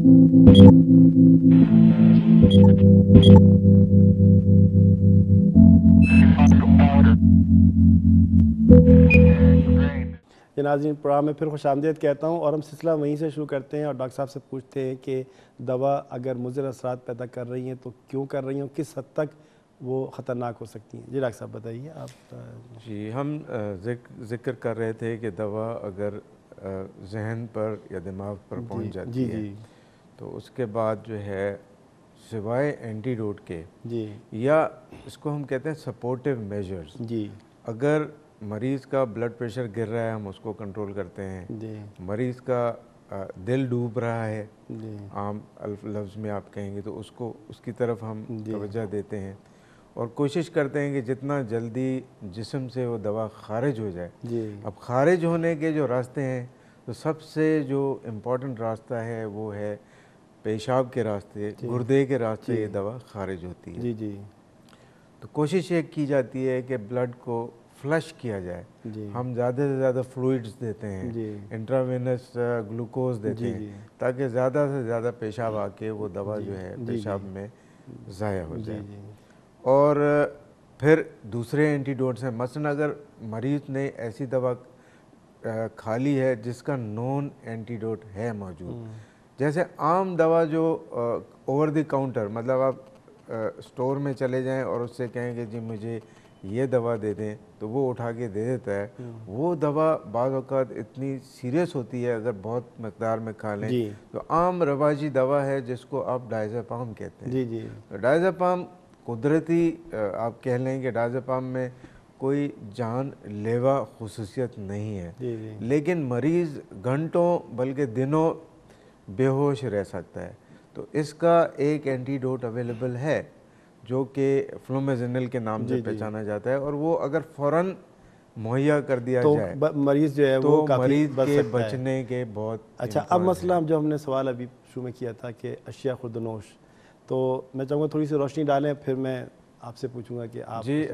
ये नाज़रीन, प्रोग्राम में फिर खुशामदीद कहता हूँ और हम सिलसिला वहीं से शुरू करते हैं और डॉक्टर साहब से पूछते हैं कि दवा अगर मुज़र असरात पैदा कर रही हैं तो क्यों कर रही हैं, किस हद तक वो ख़तरनाक हो सकती हैं। जी डॉक्टर साहब बताइए आप। जी, हम जिक्र कर रहे थे कि दवा अगर जहन पर या दिमाग पर पहुंच जाती है तो उसके बाद जो है सिवाय एंटीडोट के जी या इसको हम कहते हैं सपोर्टिव मेजर्स, जी, अगर मरीज़ का ब्लड प्रेशर गिर रहा है हम उसको कंट्रोल करते हैं जी मरीज़ का दिल डूब रहा है जी, आम लफ्ज़ में आप कहेंगे तो उसको उसकी तरफ हम तवज्जो देते हैं और कोशिश करते हैं कि जितना जल्दी जिस्म से वो दवा खारिज हो जाए। जी। अब खारिज होने के जो रास्ते हैं तो सबसे जो इम्पोर्टेंट रास्ता है वो है पेशाब के रास्ते, गुर्दे के रास्ते ये दवा खारिज होती है। जी जी, तो कोशिश ये की जाती है कि ब्लड को फ्लश किया जाए। हम ज़्यादा से ज़्यादा फ्लूइड्स देते हैं, इंट्रावेनस ग्लूकोज देते हैं ताकि ज़्यादा से ज़्यादा पेशाब आके वो दवा जो है पेशाब में ज़ाया हो जाए। और फिर दूसरे एंटीडोट्स हैं, मसलन अगर मरीज़ ने ऐसी दवा खा ली है जिसका नॉन एंटीडोट है मौजूद, जैसे आम दवा जो ओवर द काउंटर, मतलब आप स्टोर में चले जाएं और उससे कहें कि जी मुझे ये दवा दे दें तो वो उठा के दे देता है, वो दवा बाज़ औक़ात इतनी सीरियस होती है अगर बहुत मकदार में खा लें तो आम रवाजी दवा है जिसको आप डायज़ेपाम कहते हैं। जी जी, तो डायज़ेपाम कुदरती आप कह लें कि डायज़ेपाम में कोई जानलेवा खुसूसियत नहीं है, लेकिन मरीज़ घंटों बल्कि दिनों बेहोश रह सकता है। तो इसका एक एंटीडोट अवेलेबल है जो कि फ्लोमेज़िनल के नाम से पहचाना जाता है और वो अगर फ़ौरन मुहैया कर दिया तो जाए मरीज़ जो है तो वो काफ़ी मरीज़ बच के सकता है। बचने के बहुत। अच्छा, अब मसला जो हमने सवाल अभी शुरू में किया था कि अशिया खुर्दनोश, तो मैं चाहूँगा थोड़ी सी रोशनी डालें, फिर मैं आपसे पूछूंगा कि आप। जी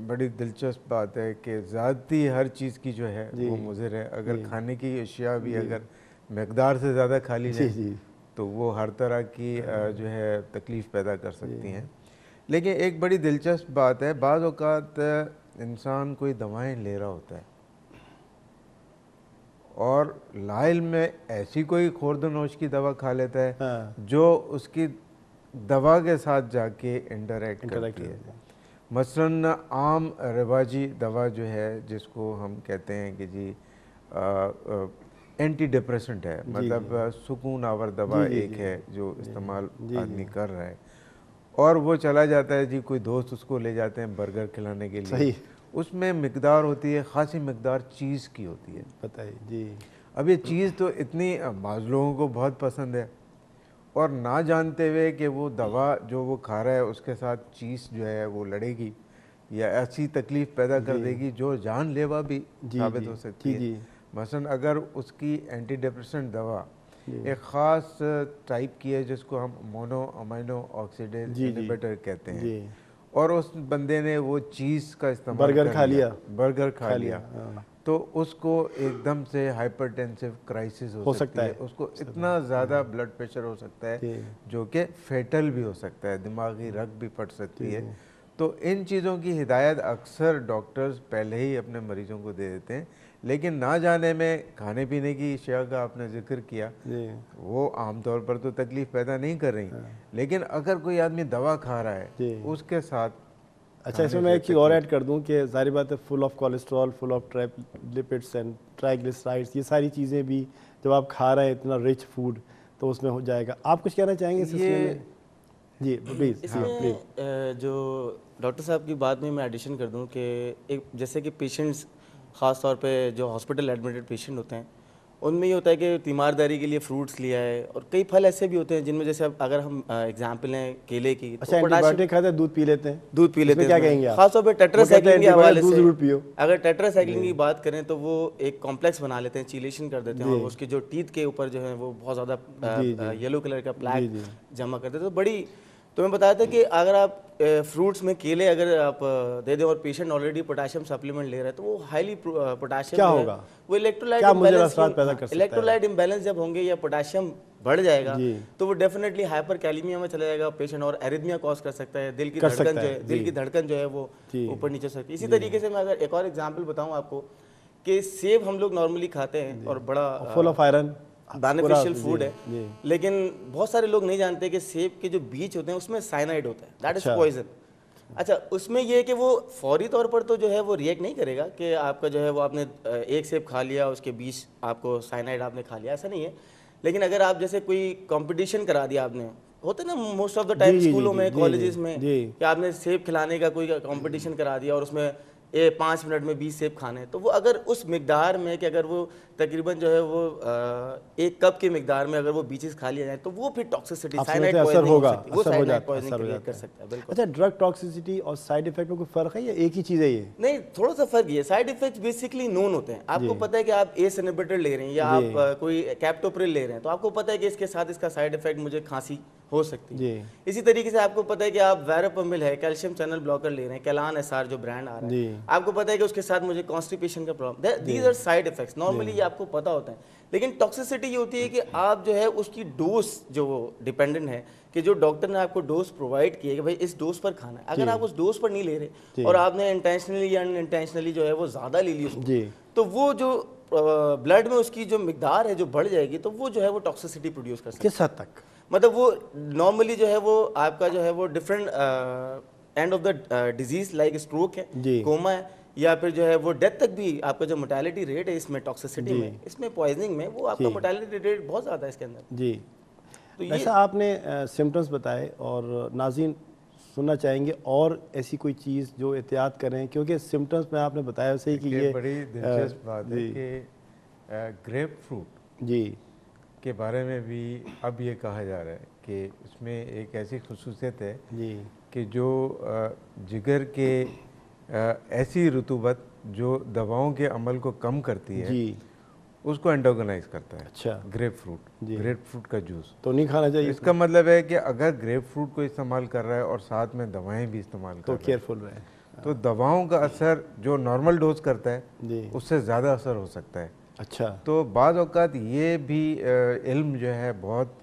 बड़ी दिलचस्प बात है कि ज़्यादती हर चीज़ की जो है वो मुज़र है। अगर खाने की अशिया भी अगर मकदार से ज़्यादा खा ली जाए तो वो हर तरह की जो है तकलीफ़ पैदा कर सकती हैं। लेकिन एक बड़ी दिलचस्प बात है, बाज़ औक़ात इंसान कोई दवाएं ले रहा होता है और लाइल में ऐसी कोई खुर्दनोश की दवा खा लेता है जो उसकी दवा के साथ जाके इंटरैक्ट करती है। मसलन आम रिवाजी दवा जो है जिसको हम कहते हैं कि जी एंटी डिप्रेसेंट है, मतलब सुकून आवर दवा एक है जो इस्तेमाल आदमी कर रहा है और वो चला जाता है जी, कोई दोस्त उसको ले जाते हैं बर्गर खिलाने के लिए, उसमें मिकदार होती है, ख़ासी मिकदार चीज़ की होती है। बताइए जी। अब ये चीज़ तो इतनी बाज़ लोगों को बहुत पसंद है और ना जानते हुए कि वो दवा जो वो खा रहा है उसके साथ चीज़ जो है वो लड़ेगी या ऐसी तकलीफ़ पैदा कर देगी जो जानलेवा भी साबित हो सकती है। मसलन अगर उसकी एंटी डिप्रेसेंट दवा एक ख़ास टाइप की है जिसको हम मोनो अमीनो ऑक्सीडेज इनहिबिटर कहते हैं और उस बंदे ने वो चीज़ का इस्तेमाल बर्गर खा लिया तो उसको एकदम से हाइपरटेंसिव क्राइसिस हो सकता है, उसको इतना ज़्यादा ब्लड प्रेशर हो सकता है जो कि फेटल भी हो सकता है, दिमागी रग भी फट सकती है। तो इन चीज़ों की हिदायत अक्सर डॉक्टर्स पहले ही अपने मरीज़ों को दे देते हैं, लेकिन ना जाने में खाने पीने की अशिया का आपने जिक्र किया वो आमतौर पर तो तकलीफ़ पैदा नहीं कर रही, लेकिन अगर कोई आदमी दवा खा रहा है उसके साथ। अच्छा, इसमें मैं एक चीज़ और ऐड कर दूं कि जाहिर बात है full of cholesterol, full of lipids and triglycerides, ये सारी चीज़ें भी जब आप खा रहे हैं इतना रिच फूड तो उसमें हो जाएगा। आप कुछ कहना चाहेंगे इस सिलसिले में? जी प्लीज़। इसमें जो डॉक्टर साहब की बात में मैं एडिशन कर दूं कि एक जैसे कि पेशेंट्स ख़ास तौर पे जो हॉस्पिटल एडमिटेड पेशेंट होते हैं उनमें ये होता है कि तीमारदारी के लिए फ्रूट्स लिया है और कई फल ऐसे भी होते हैं जिनमें जैसे अगर हम एग्जांपल लें केले की, अच्छा एंटीबायोटिक खाते हैं, दूध पी लेते हैं, क्या कहेंगे आप? खासतौर पे टेट्रासाइक्लिन के हवाले से पियो। अगर टेट्रासाइक्लिन की बात करें तो वो एक कॉम्प्लेक्स बना लेते हैं, चीलेशन कर देते हैं और उसके जो टीथ के ऊपर जो है वो बहुत ज़्यादा येलो कलर का प्लैक जमा कर देते हैं। तो बड़ी तो मैं बताया था कि अगर आप फ्रूट्स में केले अगर आप दे दें और पेशेंट ऑलरेडी पोटेशियम सप्लीमेंट ले रहा है तो वो हाईली पोटेशियम क्या होगा, वो इलेक्ट्रोलाइट इम्बैलेंस जब होंगे या पोटेशियम बढ़ जाएगा तो वो डेफिनेटली हाइपर कैलेमिया में चला जाएगा पेशेंट और एरिथमिया कॉज कर सकता है, दिल की धड़कन जो है वो ऊपर नीचे हो सकती है। इसी तरीके से मैं अगर एक और एग्जांपल बताऊं आपको कि सेब हम लोग नॉर्मली खाते हैं और बड़ा full of iron beneficial food है, लेकिन बहुत सारे लोग नहीं जानते कि सेब के जो बीज होते हैं उसमें साइनाइड होता है, दैट इज पॉइजन। अच्छा, उसमें ये है कि वो फौरी तौर पर तो जो है वो रिएक्ट नहीं करेगा कि आपका जो है वो आपने एक सेब खा लिया उसके बीच आपको साइनाइड आपने खा लिया, ऐसा नहीं है। लेकिन अगर आप जैसे कोई कंपटीशन करा दिया आपने, होता है ना मोस्ट ऑफ द टाइम स्कूलों में कॉलेजेस में कि आपने सेब खिलाने का कोई कंपटीशन करा दिया और उसमें 5 मिनट में 20 सेब खाने, तो वो अगर उस मिकदार में कि अगर वो तकरीबन जो है वो 1 कप के मिकदार में अगर वो बीचेस खा लिया जाए तो वो फिर टॉक्सिसिटी साइनाइड पॉइजनिंग होगा, वो साइनाइड पॉइजनिंग क्रिएट कर सकता है। बिल्कुल। अच्छा, ड्रग टॉक्सिसिटी और साइड इफेक्ट में कोई फर्क है या एक ही चीज़ है ये? नहीं, थोड़ा सा फर्क है। साइड इफेक्ट्स बेसिकली नोन होते हैं, आपको पता है कि आप एस इनहिबिटर ले रहे हैं या आप कोई कैप्टोप्रिल ले रहे हैं तो आपको पता है कि इसके साथ इसका साइड इफेक्ट मुझे खांसी हो सकती है। इसी तरीके से आपको पता है कि आप वेरापामिल है, कैल्शियम चैनल ब्लॉकर ले रहे हैं, कैलान एसआर जो ब्रांड आ रहा है, आपको पता है कि उसके साथ मुझे कॉन्स्टिपेशन का problem, these are side effects, normally ये आपको पता होता है। लेकिन टॉक्सिसिटी ये होती है कि आप जो है उसकी डोज जो डिपेंडेंट है कि जो डॉक्टर ने आपको डोज प्रोवाइड की है कि भाई इस डोज पर खाना है, अगर आप उस डोज पर नहीं ले रहे और आपने इंटेंशनली या अनइंटेंशनली जो है वो ज़्यादा ले ली तो वो जो ब्लड में उसकी जो मिकदार है जो बढ़ जाएगी तो वो जो है वो टॉक्सिसिटी प्रोड्यूस कर सकती है। किस हद तक? मतलब वो नॉर्मली जो है वो आपका जो है वो different end of the disease like stroke है, कोमा है, या फिर जो है वो डेथ तक भी आपका जो मोर्टेलिटी रेट है इसमें टॉक्सिसिटी में, इसमें पॉइजनिंग में वो आपका मोर्टेलिटी रेट बहुत ज़्यादा है इसके अंदर। जी, तो ऐसा आपने सिम्टम्स बताए और नाज़रीन सुनना चाहेंगे और ऐसी कोई चीज़ जो एहतियात करें, क्योंकि सिम्टम्स में आपने बताया वैसे ही कि ये बड़ी दिलचस्प बात है कि ग्रेप फ्रूट के बारे में भी अब ये कहा जा रहा है कि इसमें एक ऐसी खुसूसियत है कि जो जिगर के ऐसी रुतूबत जो दवाओं के अमल को कम करती है उसको एंटागोनाइज करता है। अच्छा, ग्रेप फ्रूट का जूस तो नहीं खाना चाहिए। इसका मतलब है कि अगर ग्रेप फ्रूट को इस्तेमाल कर रहा है और साथ में दवाएं भी इस्तेमाल कर रहा है तो केयरफुल रहे। तो दवाओं का असर जो नॉर्मल डोज करता है उससे ज़्यादा असर हो सकता है। अच्छा, तो बाज़ औक़ात ये भी इल्म जो है बहुत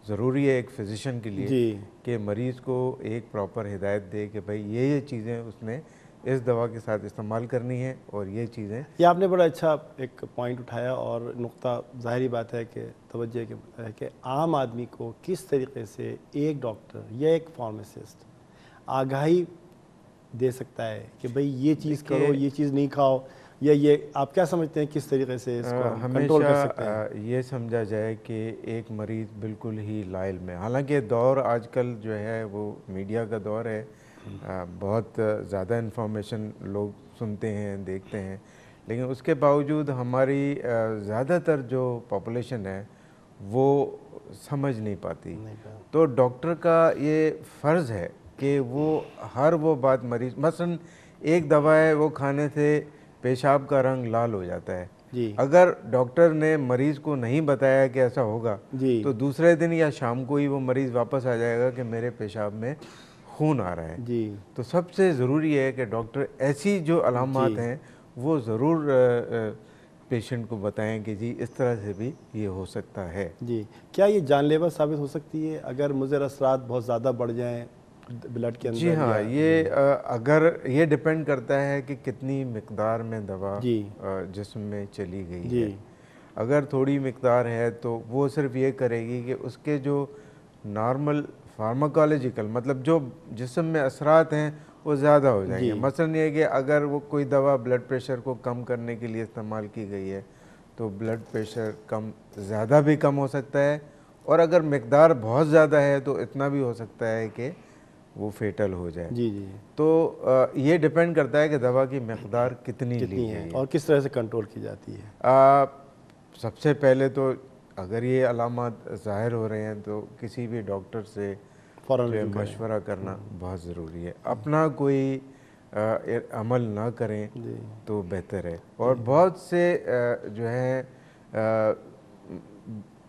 ज़रूरी है एक फिजिशियन के लिए कि मरीज़ को एक प्रॉपर हिदायत दे कि भाई ये चीज़ें उसने इस दवा के साथ इस्तेमाल करनी है और ये चीज़ें। ये आपने बड़ा अच्छा एक पॉइंट उठाया और नुक्ता ज़ाहिरी बात है कि तवज्जो है कि आम आदमी को किस तरीके से एक डॉक्टर या एक फार्मासिस्ट आगाही दे सकता है कि भाई ये चीज़ करो, ये चीज़ नहीं खाओ, या ये आप क्या समझते हैं किस तरीके से इसको कंट्रोल कर सकते हैं? ये समझा जाए कि एक मरीज़ बिल्कुल ही लाइल्म है, हालांकि दौर आजकल जो है वो मीडिया का दौर है, बहुत ज़्यादा इन्फॉर्मेशन लोग सुनते हैं देखते हैं, लेकिन उसके बावजूद हमारी ज़्यादातर जो पॉपुलेशन है वो समझ नहीं पाती। तो डॉक्टर का ये फ़र्ज़ है कि वो हर वो बात मरीज़, मसलन एक दवा है वो खाने से पेशाब का रंग लाल हो जाता है, अगर डॉक्टर ने मरीज़ को नहीं बताया कि ऐसा होगा तो दूसरे दिन या शाम को ही वो मरीज़ वापस आ जाएगा कि मेरे पेशाब में खून आ रहा है। तो सबसे ज़रूरी है कि डॉक्टर ऐसी जो अलामात हैं वो ज़रूर पेशेंट को बताएं कि जी इस तरह से भी ये हो सकता है। क्या ये जानलेवा साबित हो सकती है अगर मुज़र असरात बहुत ज़्यादा बढ़ जाएं ब्लड के अंदर? जी हाँ, ये अगर ये डिपेंड करता है कि कितनी मिकदार में दवा जिस्म में चली गई है। अगर थोड़ी मिकदार है तो वो सिर्फ ये करेगी कि उसके जो नॉर्मल फार्माकोलॉजिकल मतलब जो जिस्म में असरात हैं वो ज़्यादा हो जाएंगे। मसलन ये कि अगर वो कोई दवा ब्लड प्रेशर को कम करने के लिए इस्तेमाल की गई है तो ब्लड प्रेशर ज़्यादा भी कम हो सकता है, और अगर मिकदार बहुत ज़्यादा है तो इतना भी हो सकता है कि वो फेटल हो जाए। तो ये डिपेंड करता है कि दवा की मिकदार कितनी ली है और किस तरह से कंट्रोल की जाती है। सबसे पहले तो अगर ये अलामत ज़ाहिर हो रहे हैं तो किसी भी डॉक्टर से मशवरा करना बहुत ज़रूरी है। अपना कोई अमल ना करें तो बेहतर है। और बहुत से जो है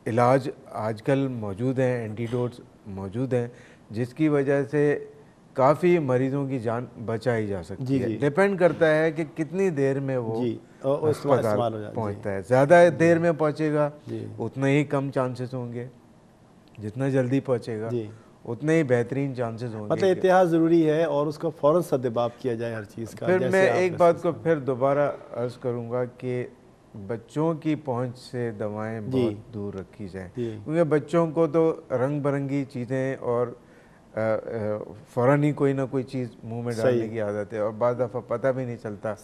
इलाज आजकल मौजूद हैं, एंटीडोट्स मौजूद हैं जिसकी वजह से काफ़ी मरीज़ों की जान बचाई जा सकती है। डिपेंड करता है कि कितनी देर में वो अस्पताल पहुँचता है। ज़्यादा देर में पहुँचेगा उतने ही कम चांसेस होंगे जितना जल्दी पहुंचेगा उतने ही बेहतरीन चांसेस होंगे। मतलब इतिहास ज़रूरी है और उसका फ़ौरन सद्भाव किया जाए हर चीज़ का। फिर मैं एक बात को फिर दोबारा अर्ज़ करूंगा कि बच्चों की पहुंच से दवाएं बहुत दूर रखी जाएं, क्योंकि बच्चों को तो रंग बिरंगी चीज़ें और फ़ौरन ही कोई ना कोई चीज़ मुंह में डालने की आदत है और बाद दफ़ा पता भी नहीं चलता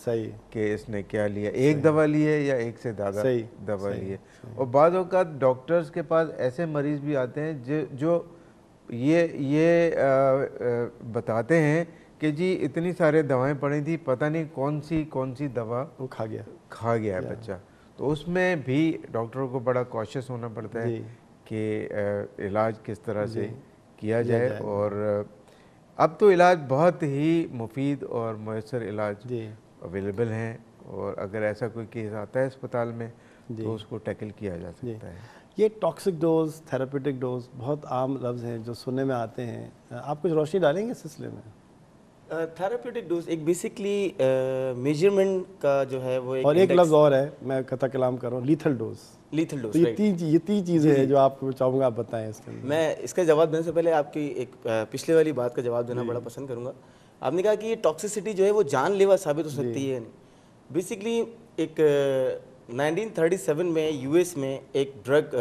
कि इसने क्या लिया, एक दवा ली है या एक से ज़्यादा दवा ली है। और बाद औक़ात डॉक्टर्स के पास ऐसे मरीज़ भी आते हैं जो ये बताते हैं कि जी इतनी सारे दवाएं पड़ी थी, पता नहीं कौन सी दवा वो खा गया है बच्चा। तो उसमें भी डॉक्टरों को बड़ा कॉशियस होना पड़ता है कि इलाज किस तरह से किया जाए। और अब तो इलाज बहुत ही मुफीद और मुयस्सर इलाज अवेलेबल हैं, और अगर ऐसा कोई केस आता है अस्पताल में तो उसको टैकल किया जा सकता है। ये टॉक्सिक डोज, थेरेपेटिक डोज बहुत आम लफ्ज़ हैं जो सुनने में आते हैं, आप कुछ रोशनी डालेंगे इस सिलसिले में? थेरेप्यूटिक डोज एक बेसिकली मेजरमेंट का जो है वो और एक लफ्ज़ और है, मैं कथा कलाम कर रहा हूँ, लीथल डोज। लीथल डोज, तो ये तीन चीज़ें हैं जो आपको चाहूँगा आप बताएं इसके अंदर। मैं इसका जवाब देने से पहले आपकी एक पिछले वाली बात का जवाब देना बड़ा पसंद करूँगा। आपने कहा कि ये टॉक्सिसिटी जो है वो जानलेवा साबित हो सकती है। बेसिकली एक 1937 में यूएस में एक ड्रग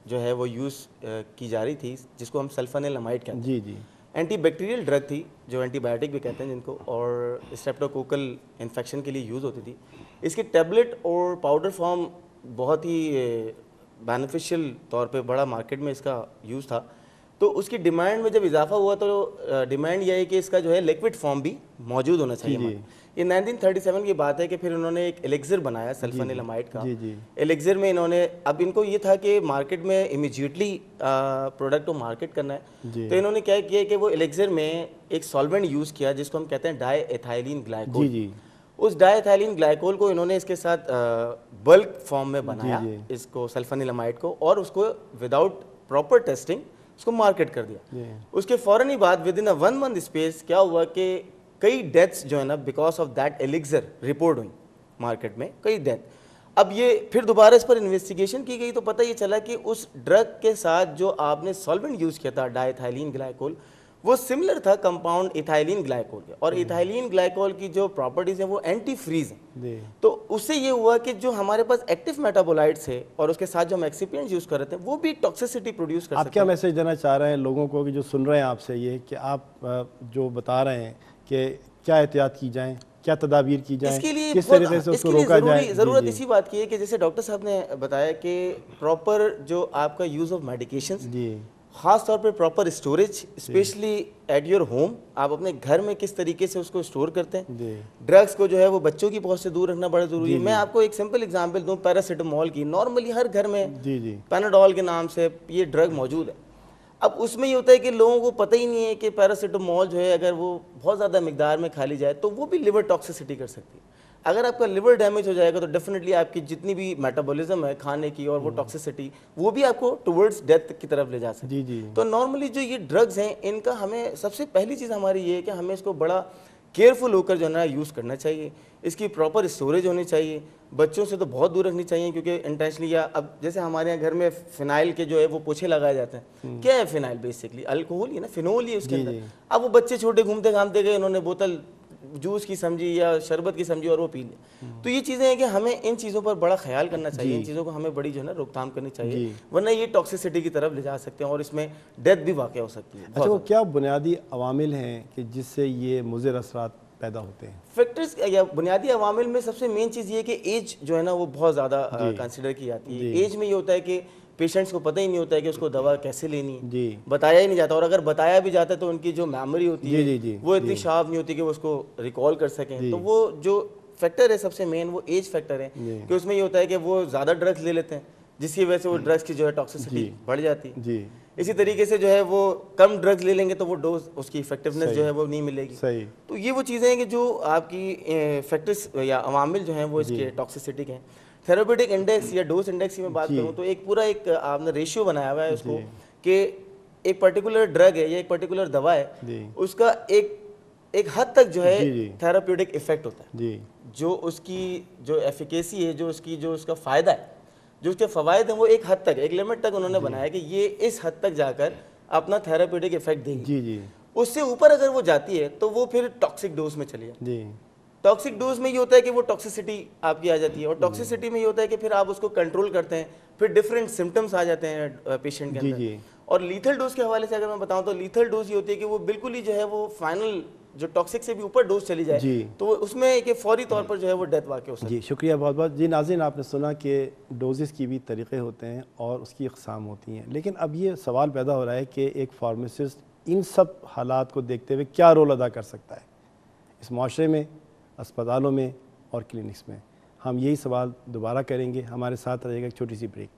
जो है वो यूज़ की जा रही थी जिसको हम सल्फानिलमाइड कहते हैं। जी। एंटीबैक्टीरियल ड्रग थी जो एंटीबायोटिक भी कहते हैं जिनको, और स्ट्रेप्टोकोकल इन्फेक्शन के लिए यूज़ होती थी। इसकी टैबलेट और पाउडर फॉर्म बहुत ही बेनिफिशियल तौर पे बड़ा मार्केट में इसका यूज़ था। तो उसकी डिमांड में जब इजाफा हुआ तो डिमांड यह है कि इसका जो है लिक्विड फॉर्म भी मौजूद होना चाहिए। ये 1937 की बात है कि फिर उन्होंने एक एलेक्सर बनाया सल्फानिलमाइड का। एलेक्सर में इन्होंने, अब इनको ये था कि मार्केट में इमीडिएटली प्रोडक्ट को मार्केट करना है, तो इन्होंने क्या किया कि वो एलेक्सर में एक सॉल्वेंट यूज़ किया जिसको हम कहते हैं डाईएथाइलिन ग्लाइकोल। उस डाईएथाइलिन ग्लाइकोल को इन्होंने इसके साथ बल्क फॉर्म में बनाया इसको सल्फानिलमाइड को, और उसको विदाउट प्रॉपर टेस्टिंग उसको मार्केट कर दिया। उसके फ़ौरन ही बाद विद इन 1 मंथ स्पेस क्या हुआ कि कई डेथ्स जो है ना because of that elixir report हुई मार्केट में, कई डेथ। अब ये फिर दोबारा इस पर इन्वेस्टिगेशन की गई तो पता ये चला कि उस ड्रग के साथ जो आपने सॉल्वेंट यूज़ किया था डाईएथाइलिन ग्लाइकोल, वो सिमिलर था कंपाउंड इथाइलिन ग्लाइकोल के, और इथाइलिन ग्लाइकोल की जो प्रॉपर्टीज़ हैं वो एंटी फ्रीज हैं। तो उससे ये हुआ कि जो हमारे पास एक्टिव मेटाबोलाइट्स है और उसके साथ जो हम एक्सिपिएंट्स यूज़ कर रहे थे वो भी टॉक्सिसिटी प्रोड्यूस कर सकते हैं। आप क्या मैसेज देना चाह रहे हैं लोगों को कि जो सुन रहे हैं आपसे, ये कि आप जो बता रहे हैं कि क्या एहतियात की जाए, क्या तदाबीर की जाए, इसके लिए किस तरीके से उसको रोका जाए? ज़रूरत इसी बात की है कि जैसे डॉक्टर साहब ने बताया कि प्रॉपर जो आपका यूज़ ऑफ मेडिकेशंस, ख़ास तौर पे proper storage, specially at your home, आप अपने घर में किस तरीके से उसको स्टोर करते हैं। ड्रग्स को जो है वो बच्चों की पहुंच से दूर रखना बड़ा ज़रूरी है। मैं आपको एक सिंपल एग्जांपल दूं, पैरासीटामोल की। नॉर्मली हर घर में पैनाडोल के नाम से ये ड्रग मौजूद है। अब उसमें ये होता है कि लोगों को पता ही नहीं है कि पैरासीटामोल जो है अगर वो बहुत ज़्यादा मिकदार में खा ली जाए तो वो भी लिवर टॉक्सिसिटी कर सकती है। अगर आपका लिवर डैमेज हो जाएगा तो डेफिनेटली आपकी जितनी भी मेटाबॉलिज्म है खाने की और वो टॉक्सिसिटी, वो भी आपको टुवर्ड्स डेथ की तरफ ले जा सकती है। तो नॉर्मली जो ये ड्रग्स हैं इनका हमें सबसे पहली चीज़ हमारी ये है कि हमें इसको बड़ा केयरफुल होकर जो है ना यूज़ करना चाहिए। इसकी प्रॉपर स्टोरेज होनी चाहिए। बच्चों से तो बहुत दूर रखनी चाहिए क्योंकि इंटेंशनली, या अब जैसे हमारे यहाँ घर में फिनाइल के जो है वो पोछे लगाए जाते हैं। क्या है फिनाइल? बेसिकली अल्कोहल ही है ना, फिनोल ही उसके अंदर। अब वो बच्चे छोटे घूमते घामते गए, उन्होंने बोतल जूस की समझी या शरबत की समझी और वो पी ली। तो ये चीज़ें हैं कि हमें इन चीज़ों पर बड़ा ख्याल करना चाहिए, इन चीज़ों को हमें बड़ी जो है ना रोकथाम करनी चाहिए, वरना ये टॉक्सिसिटी की तरफ ले जा सकते हैं और इसमें डेथ भी वाक़ हो सकती है। अच्छा, वो क्या बुनियादी अवामिल हैं कि जिससे ये मुज़िर असरात पैदा होते हैं? फैक्टर्स या बुनियादी अवामिल में सबसे मेन चीज़ ये है कि एज जो है ना वो बहुत ज़्यादा कंसिडर की जाती है। एज में ये होता है कि पेशेंट्स को पता ही नहीं होता है कि उसको दवा कैसे लेनी है, बताया ही नहीं जाता, और अगर बताया भी जाता है तो उनकी जो मेमोरी होती है वो इतनी शार्प नहीं होती कि वो उसको रिकॉल कर सकें। तो वो जो फैक्टर है सबसे मेन वो एज फैक्टर है कि उसमें ये होता है कि वो ज़्यादा ड्रग्स ले लेते हैं जिसकी वजह से वो ड्रग्स की जो है टॉक्सिसिटी बढ़ जाती है। इसी तरीके से जो है वो कम ड्रग्स ले लेंगे तो वो डोज, उसकी इफेक्टिवनेस जो है वो नहीं मिलेगी। तो ये वो चीज़ें हैं कि जो आपकी फैक्टर्स या अवामिल जो हैं वो इसके टॉक्सिसिटी के हैं। थेरेप्यूटिक इंडेक्स या डोज इंडेक्स की मैं बात करूँ तो एक पूरा एक आपने रेशियो बनाया हुआ है उसको कि एक पर्टिकुलर ड्रग है या एक पर्टिकुलर दवा है, उसका एक हद तक जो है थेरेप्यूटिक इफेक्ट होता है। जो उसकी जो एफिकेसी है, जो उसका फ़ायदा है जो उसके फ़वायद हैं वो एक हद तक, एक लिमिट तक उन्होंने बनाया कि ये इस हद तक जाकर अपना थेरापेटिक इफेक्ट देंगी। जी जी। उससे ऊपर अगर वो जाती है तो वो फिर टॉक्सिक डोज में चली जाती है। जी। टॉक्सिक डोज में ये होता है कि वो टॉक्सिसिटी आपकी आ जाती है, और टॉक्सिसिटी में ये होता है कि फिर आप उसको कंट्रोल करते हैं, फिर डिफरेंट सिम्टम्स आ जाते हैं पेशेंट के जी अंदर। जी। और लीथल डोज के हवाले से अगर मैं बताऊं तो लीथल डोज ये होती है कि वो बिल्कुल ही जो है वो फाइनल जो टॉक्सिक से भी ऊपर डोज चली जाए जी। तो उसमें एक फौरी तौर पर जो है वो डेथ वाक़ हो सकती है। जी शुक्रिया बहुत बहुत। जी नाज़रीन, आपने सुना कि डोजेस की भी तरीक़े होते हैं और उसकी अक़साम होती हैं, लेकिन अब ये सवाल पैदा हो रहा है कि एक फार्मासिस्ट इन सब हालात को देखते हुए क्या रोल अदा कर सकता है इस माशरे में, अस्पतालों में और क्लिनिक्स में। हम यही सवाल दोबारा करेंगे। हमारे साथ रहेगा एक छोटी सी ब्रेक।